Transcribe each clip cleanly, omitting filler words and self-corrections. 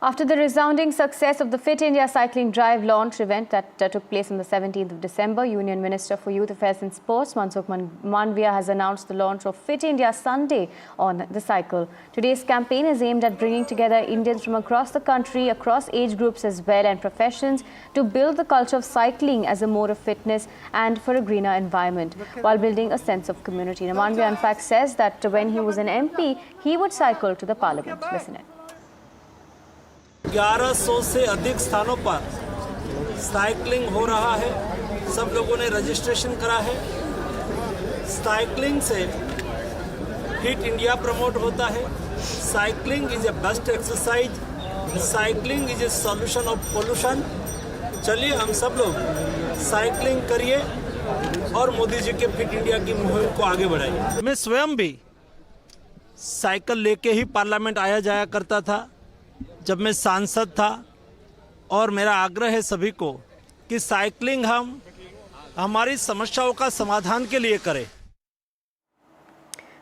After the resounding success of the Fit India Cycling Drive launch event that took place on the 17th of December, Union Minister for Youth Affairs and Sports, Mansukh Mandavia, has announced the launch of Fit India Sunday on the cycle. Today's campaign is aimed at bringing together Indians from across the country, across age groups as well, and professions to build the culture of cycling as a mode of fitness and for a greener environment, while building a sense of community. Now, Mandavia, in fact, says that when he was an MP, he would cycle to the parliament. Listen in. 1100 से अधिक स्थानों पर cycling हो रहा है। सब लोगों ने रजिस्ट्रेशन करा है। साइकिलिंग से फिट इंडिया प्रमोट होता है। Cycling is a best exercise. Cycling is a solution of pollution. चलिए हम सब लोग साइकिलिंग करिए और मोदी जी के फिट इंडिया की मुहिम को आगे बढ़ाइए। मैं स्वयं भी साइकिल लेके ही पार्लियामेंट आया जाया करता था जब मैं सांसद था, और मेरा आग्रह है सभी को कि साइकिलिंग हम हमारी समस्याओं का समाधान के लिए करें।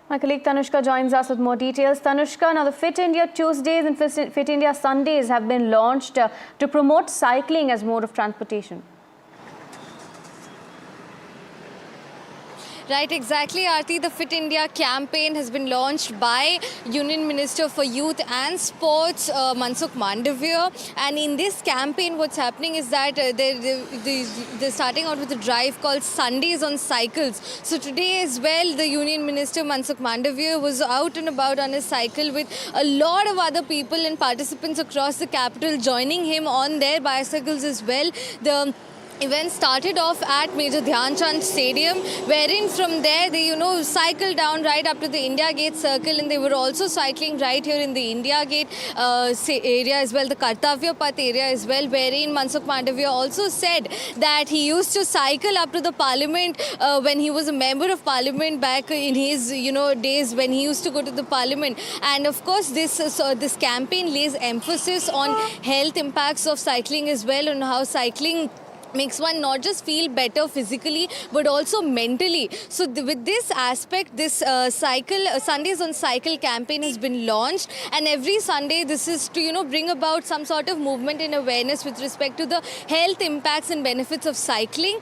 My colleague Tanushka joins us with more details. Tanushka, now the Fit India Tuesdays and Fit India Sundays have been launched to promote cycling as mode of transportation. Right, exactly, Aarti. The Fit India campaign has been launched by Union Minister for Youth and Sports, Mansukh Mandavia. And in this campaign, what's happening is that they're starting out with a drive called Sundays on Cycles. So today as well, the Union Minister, Mansukh Mandavia, was out and about on his cycle with a lot of other people and participants across the capital joining him on their bicycles as well. The event started off at Major Dhyan Chand Stadium, wherein from there they, cycled down right up to the India Gate Circle, and they were also cycling right here in the India Gate area as well, the Kartavya Path area as well, wherein Mansukh Mandavia also said that he used to cycle up to the Parliament when he was a member of Parliament back in his, days when he used to go to the Parliament. And of course, this campaign lays emphasis on health impacts of cycling as well, on how cycling makes one not just feel better physically but also mentally. So with this aspect, this Sundays on Cycle campaign has been launched, and every Sunday this is to bring about some sort of movement and awareness with respect to the health impacts and benefits of cycling.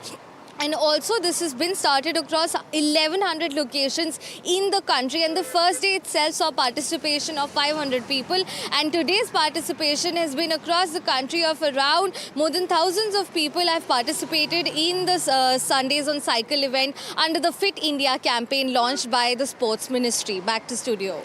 And also this has been started across 1100 locations in the country, and the first day itself saw participation of 500 people, and today's participation has been across the country of around more than thousands of people have participated in the Sundays on Cycle event under the Fit India campaign launched by the Sports Ministry. Back to studio.